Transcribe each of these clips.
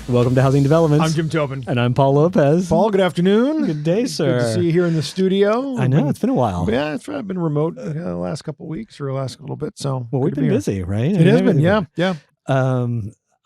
Welcome to Housing Developments. I'm Jim Tobin. And I'm Paul Lopez. Paul, good afternoon. Good day, sir. Good to see you here in the studio. I know, it's been a while. Yeah, I've been remote the last couple of weeks or last little bit. So well, we've been busy, right? It has been, yeah.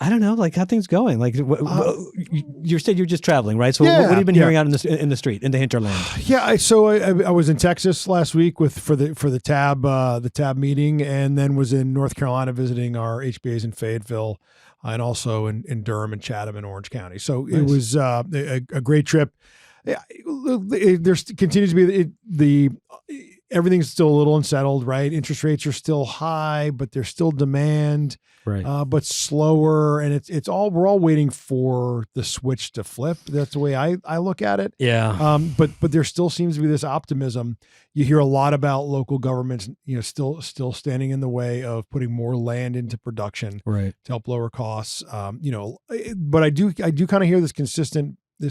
I don't know, like how things going. Like you said, you're just traveling, right? So yeah, what have you been hearing out in the street, in the hinterland? Yeah, I was in Texas last week for the TAB meeting, and then was in North Carolina visiting our HBAs in Fayetteville, and also in Durham and Chatham and Orange County. So nice. It was a great trip. There continues to be everything's still a little unsettled, right? Interest rates are still high, but there's still demand, right? But slower, and we're all waiting for the switch to flip. That's the way I look at it. Yeah. But there still seems to be this optimism. You hear a lot about local governments, still standing in the way of putting more land into production, right, to help lower costs. But I do kind of hear this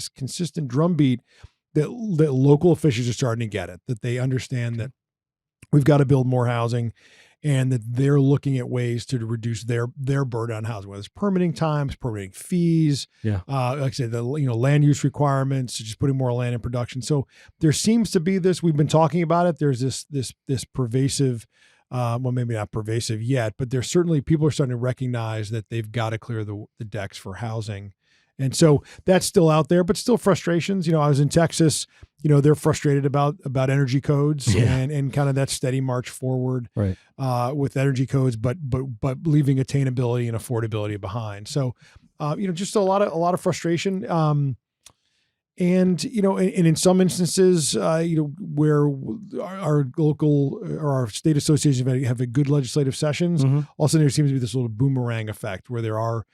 consistent drumbeat that local officials are starting to get it, that they understand that we've got to build more housing, and that they're looking at ways to reduce their burden on housing, whether it's permitting times, permitting fees, like I said, the land use requirements, just putting more land in production. So there seems to be this. We've been talking about it. There's this pervasive. Well, maybe not pervasive yet, but there's certainly people are starting to recognize that they've got to clear the decks for housing. And so that's still out there, but still frustrations. I was in Texas, they're frustrated about energy codes and kind of that steady march forward, right, with energy codes, but leaving attainability and affordability behind. So, just a lot of frustration. And in some instances, where our local or our state associations have a good legislative sessions, all of a sudden there seems to be this little boomerang effect where there are,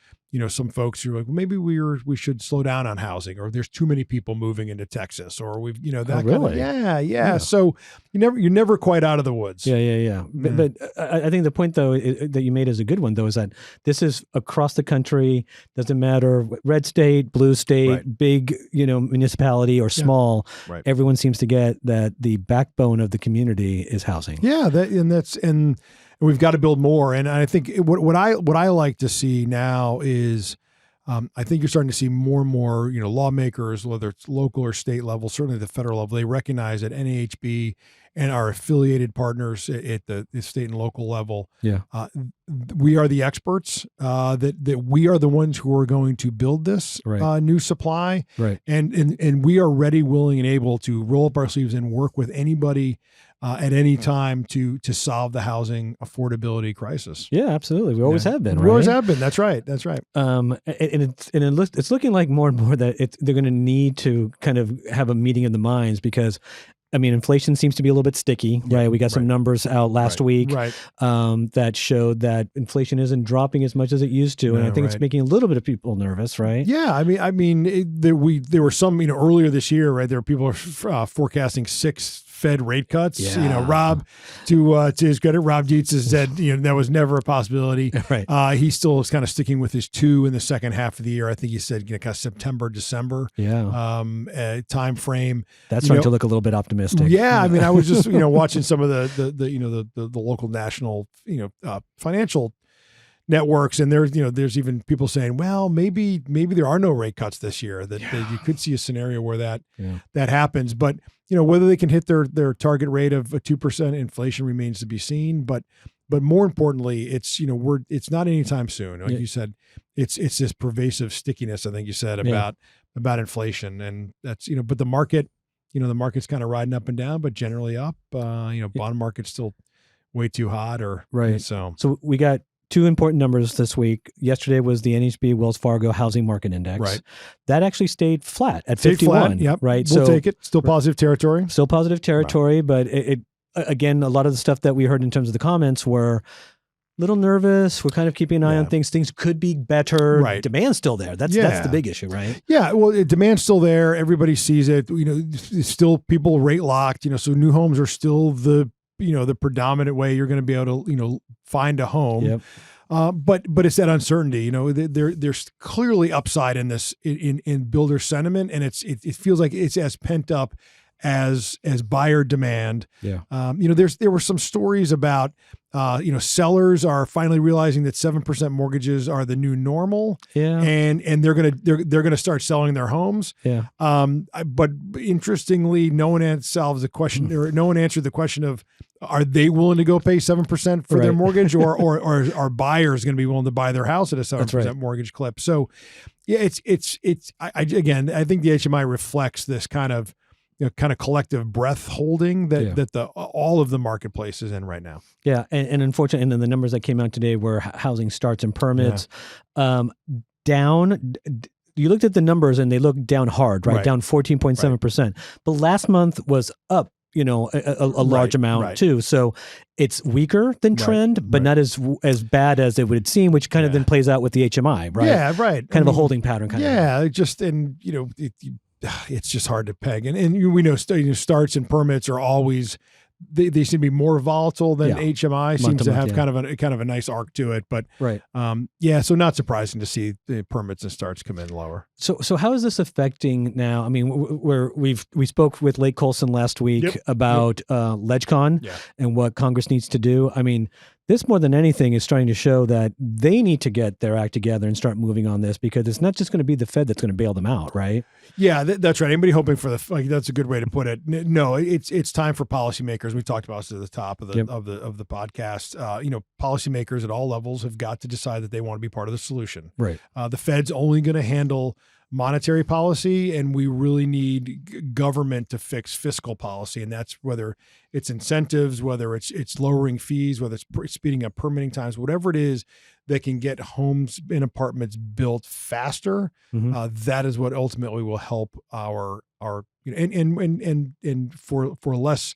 some folks who are like, well, maybe we should slow down on housing, or there's too many people moving into Texas, or we've, that really? kind of, yeah. So you're never quite out of the woods. Yeah. But I think the point though that you made is a good one though, is that this is across the country. Doesn't matter red state, blue state, right, big, municipality or small. Right. Everyone seems to get that the backbone of the community is housing. Yeah, and we've got to build more. And I think what I like to see now is, I think you're starting to see more and more, lawmakers, whether it's local or state level, certainly the federal level, they recognize that NAHB and our affiliated partners at the state and local level, we are the experts, that we are the ones who are going to build this new supply, right? And we are ready, willing, and able to roll up our sleeves and work with anybody at any time to solve the housing affordability crisis. Yeah, absolutely. We always have been. Right? We always have been. That's right. And it's looking like more and more that they're going to need to kind of have a meeting of the minds, because inflation seems to be a little bit sticky, right? We got some numbers out last week that showed that inflation isn't dropping as much as it used to, and I think it's making a little bit of people nervous, right? Yeah, there were some, earlier this year, right? There were people forecasting 6 Fed rate cuts. Rob, to his credit, Rob Dietz has said that was never a possibility. Right. He still is kind of sticking with his 2 in the second half of the year. I think he said kind of September, December. Time frame. That's starting to look a little bit optimistic. Yeah, I was just watching some of the local national financial networks, and there's even people saying, well, maybe there are no rate cuts this year. That you could see a scenario where that happens, but whether they can hit their target rate of a 2% inflation remains to be seen. But more importantly, it's it's not anytime soon. Like you said, it's this pervasive stickiness. I think you said about inflation, and that's but the market. The market's kind of riding up and down, but generally up. Bond market's still way too hot, So we got 2 important numbers this week. Yesterday was the NAHB Wells Fargo Housing Market Index. Right. That actually stayed flat at 51. Yep. Right. We'll take it. Still positive territory. Still positive territory, but it again, a lot of the stuff that we heard in terms of the comments were little nervous. We're kind of keeping an eye on things. Things could be better. Right. Demand's still there. That's the big issue, right? Yeah. Well, demand's still there. Everybody sees it. It's still people rate locked. So new homes are still the predominant way you're going to be able to find a home. Yep. But it's that uncertainty. There's clearly upside in this in builder sentiment, and it feels like it's as pent up as buyer demand. Yeah. There were some stories about, sellers are finally realizing that 7% mortgages are the new normal. Yeah. And they're gonna start selling their homes. Yeah. But interestingly, no one answered the question of, are they willing to go pay 7% for their mortgage, or are buyers going to be willing to buy their house at a 7% mortgage clip? So, yeah, I think the HMI reflects this kind of collective breath holding that all of the marketplace is in right now. Yeah, and unfortunately, and then the numbers that came out today were housing starts and permits down. You looked at the numbers and they look down hard, right? Down 14.7%. But last month was up, a large amount too. So it's weaker than trend, but not as bad as it would seem, which kind of then plays out with the HMI, right? Yeah, right. Kind of a holding pattern. It's just hard to peg. And we know starts and permits are always, they seem to be more volatile than HMI. Seems to have kind of a nice arc to it. But so not surprising to see the permits and starts come in lower. So how is this affecting now? I mean, we spoke with Lake Colson last week about LegCon and what Congress needs to do. I mean, this more than anything is trying to show that they need to get their act together and start moving on this, because it's not just going to be the Fed that's going to bail them out, right? Yeah, that's right. Anybody hoping for that's a good way to put it. No, it's time for policymakers. We talked about this at the top of the podcast. Policymakers at all levels have got to decide that they want to be part of the solution. Right. The Fed's only going to handle monetary policy, and we really need government to fix fiscal policy. And that's whether it's incentives, whether it's lowering fees, whether it's speeding up permitting times, whatever it is that can get homes and apartments built faster. That is what ultimately will help our and for less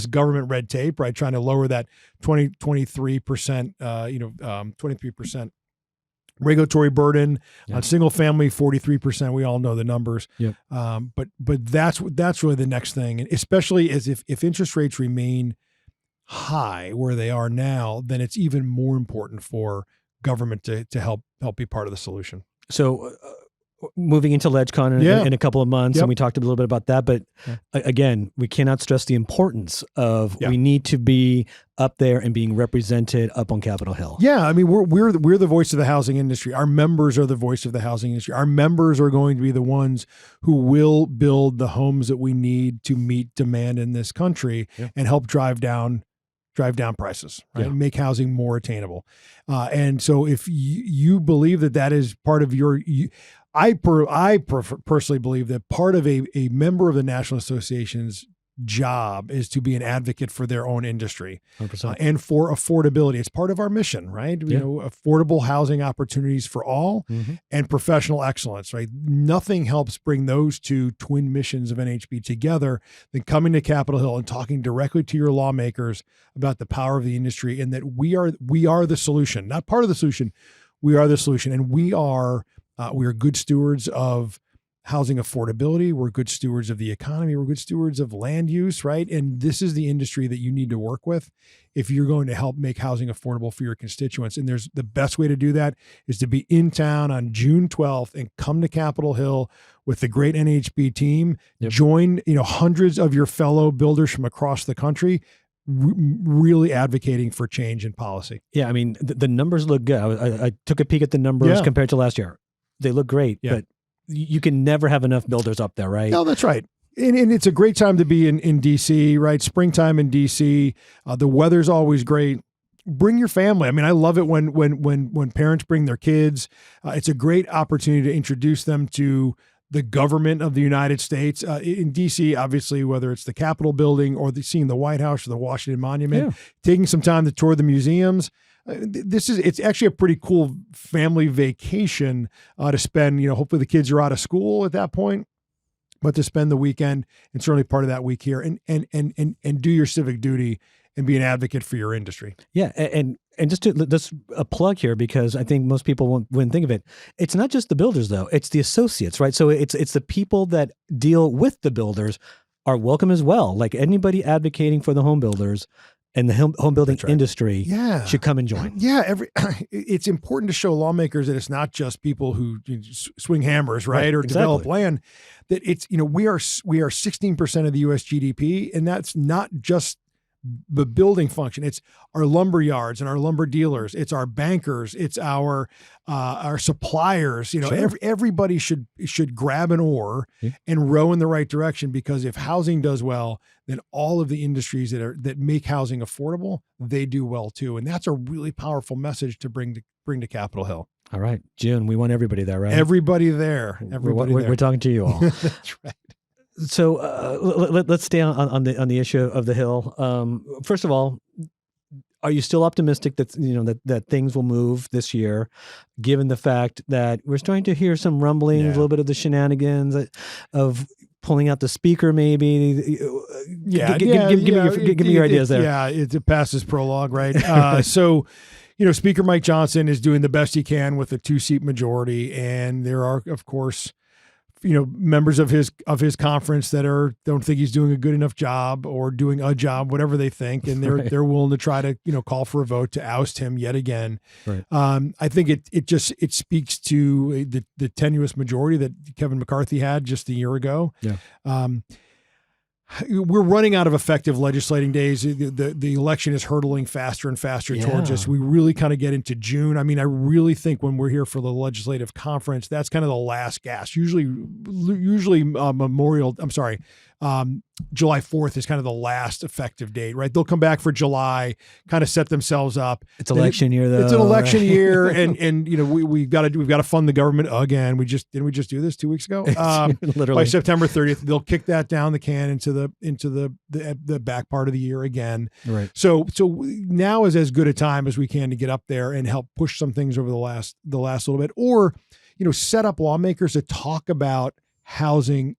government red tape, right? Trying to lower that 23% regulatory burden on single family, 43%. We all know the numbers. But that's really the next thing. And especially as if interest rates remain high where they are now, then it's even more important for government to help be part of the solution. So moving into LegCon in a couple of months, and we talked a little bit about that, but again, we cannot stress the importance of we need to be up there and being represented up on Capitol Hill. Yeah, I mean, we're the voice of the housing industry. Our members are the voice of the housing industry. Our members are going to be the ones who will build the homes that we need to meet demand in this country and help drive down prices, right? Make housing more attainable. And so if you believe that is part of your, I personally believe that part of a member of the National Association's job is to be an advocate for their own industry and for affordability. It's part of our mission, right? Affordable housing opportunities for all and professional excellence, right? Nothing helps bring those two twin missions of NAHB together than coming to Capitol Hill and talking directly to your lawmakers about the power of the industry, and that we are the solution, not part of the solution. We are the solution, and we are good stewards of housing affordability. We're good stewards of the economy. We're good stewards of land use, right? And this is the industry that you need to work with if you're going to help make housing affordable for your constituents. And the best way to do that is to be in town on June 12th and come to Capitol Hill with the great NAHB team. Join, hundreds of your fellow builders from across the country, really advocating for change in policy. Yeah, I mean, the numbers look good. I took a peek at the numbers compared to last year. They look great, but you can never have enough builders up there, right? No, that's right. And it's a great time to be in DC, right? Springtime in DC. The weather's always great. Bring your family. I mean, I love it when parents bring their kids. It's a great opportunity to introduce them to the government of the United States. In DC, obviously, whether it's the Capitol building or seeing the White House or the Washington Monument, taking some time to tour the museums. It's actually a pretty cool family vacation to spend, hopefully the kids are out of school at that point, but to spend the weekend and certainly part of that week here and do your civic duty and be an advocate for your industry. Yeah. And just a plug here, because I think most people wouldn't think of it. It's not just the builders though. It's the associates, right? So it's the people that deal with the builders are welcome as well. Like anybody advocating for the home builders and the home building industry should come and join. Yeah, it's important to show lawmakers that it's not just people who swing hammers, right, or develop land. That it's we are 16% of the U.S. GDP, and that's not just the building function. It's our lumber yards and our lumber dealers. It's our bankers. It's our suppliers. Everybody should grab an oar and row in the right direction, because if housing does well, then all of the industries that make housing affordable, they do well too. And that's a really powerful message to bring to Capitol Hill. All right, June, we want everybody there, right? Everybody there. We're talking to you all. That's right. So let's stay on the issue of the Hill. First of all, are you still optimistic that that things will move this year, given the fact that we're starting to hear some rumblings, a little bit of the shenanigans of pulling out the speaker, maybe? Give me your ideas there. Yeah, it passes prologue, right? So, Speaker Mike Johnson is doing the best he can with a 2-seat majority, and there are, of course, members of his conference that don't think he's doing a good enough job or doing a job, whatever they think, and they're willing to try to call for a vote to oust him yet again. Right. I think it speaks to the tenuous majority that Kevin McCarthy had just a year ago. Yeah. We're running out of effective legislating days. The election is hurtling faster and faster towards us. We really kind of get into June. I mean, I really think when we're here for the legislative conference, that's kind of the last gasp. Usually July 4th is kind of the last effective date, right? They'll come back for July, kind of set themselves up. It's election year, though. It's an election year, and we've got to fund the government again. Didn't we just do this 2 weeks ago? Literally. By September 30th, they'll kick that down the can into the back part of the year again. Right. So now is as good a time as we can to get up there and help push some things over the last little bit, or set up lawmakers to talk about housing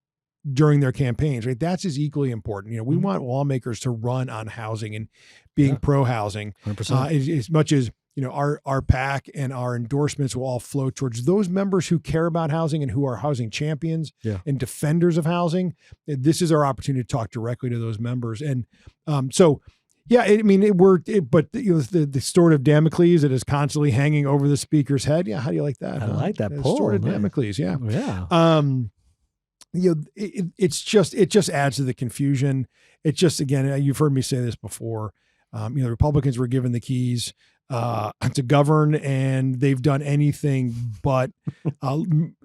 during their campaigns, right? That's as equally important. We want lawmakers to run on housing and being pro-housing, 100%. As much as, our PAC and our endorsements will all flow towards those members who care about housing and who are housing champions and defenders of housing. This is our opportunity to talk directly to those members. And but the sword of Damocles that is constantly hanging over the speaker's head. Yeah. How do you like that? I like that poll. Sword of Damocles. Yeah. Yeah. It just adds to the confusion. It just, again, you've heard me say this before. The Republicans were given the keys to govern, and they've done anything but at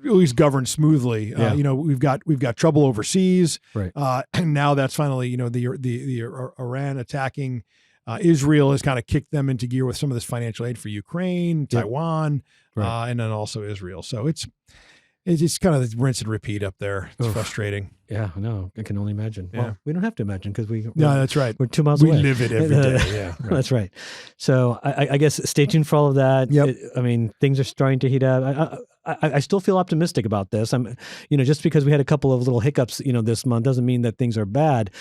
least govern smoothly. We've got trouble overseas, right? And now that's finally, the Iran attacking Israel has kind of kicked them into gear with some of this financial aid for Ukraine, Taiwan, and then also Israel. So it's kind of rinse and repeat up there. It's frustrating. Yeah, no, I can only imagine. Yeah. Well, we don't have to imagine because that's right. We're 2 miles away. We live it every day. Yeah, right. That's right. So I guess stay tuned for all of that. Yep. Things are starting to heat up. I still feel optimistic about this. I'm, just because we had a couple of little hiccups, this month doesn't mean that things are bad.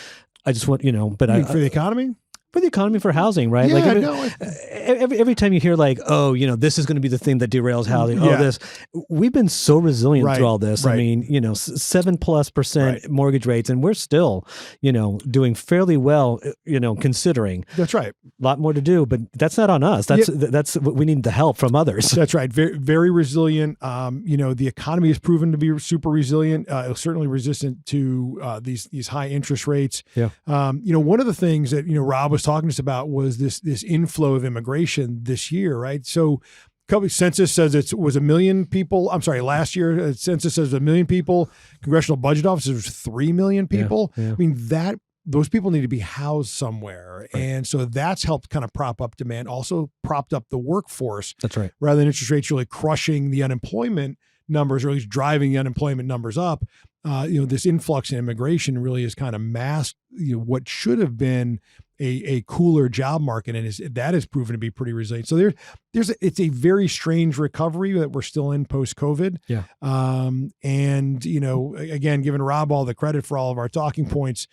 I just want, but for the economy. For the economy, for housing, right? Yeah, every time you hear this is going to be the thing that derails housing. This, we've been so resilient through all this. Right. I mean, 7+% mortgage rates, and we're still, doing fairly well, considering. That's right. A lot more to do, but that's not on us. That's we need the help from others. That's right. Very, very resilient. The economy has proven to be super resilient. Certainly resistant to these high interest rates. Yeah. One of the things that Rob was talking to us about was this inflow of immigration this year, right? So census says it was 1 million people. I'm sorry, last year census says 1 million people. Congressional Budget Office was 3 million people. Yeah. I mean, those people need to be housed somewhere. Right. And so that's helped kind of prop up demand, also propped up the workforce. That's right. Rather than interest rates really crushing the unemployment numbers, or at least driving the unemployment numbers up. This influx in immigration really has kind of masked what should have been a cooler job market, and that has proven to be pretty resilient. So it's a very strange recovery that we're still in post-COVID. Yeah. Again, giving Rob all the credit for all of our talking points,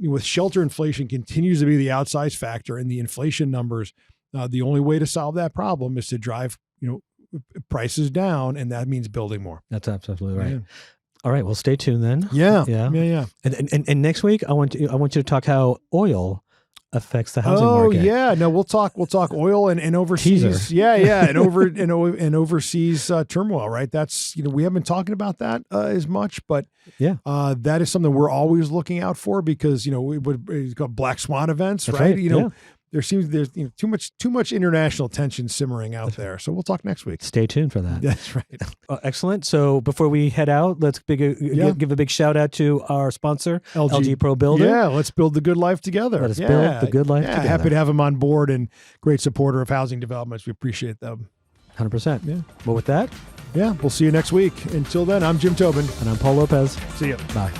with shelter inflation continues to be the outsized factor in the inflation numbers. The only way to solve that problem is to drive prices down, and that means building more. That's absolutely right. Yeah. All right. Well, stay tuned then. Yeah. And next week, I want you to talk how oil affects the housing market. Oh yeah, no, we'll talk oil and overseas. Teaser. Yeah, and overseas turmoil, right? That's we haven't been talking about that as much, but that is something we're always looking out for because it's called black swan events, That's right? There's too much international tension simmering out there. So we'll talk next week. Stay tuned for that. That's right. Excellent. So before we head out, let's give a big shout out to our sponsor, LG Pro Builder. Yeah, let's build the good life together. Let us build the good life together. Happy to have them on board and great supporter of housing developments. We appreciate them. 100%. Yeah. Well, with that, we'll see you next week. Until then, I'm Jim Tobin. And I'm Paul Lopez. See you. Bye.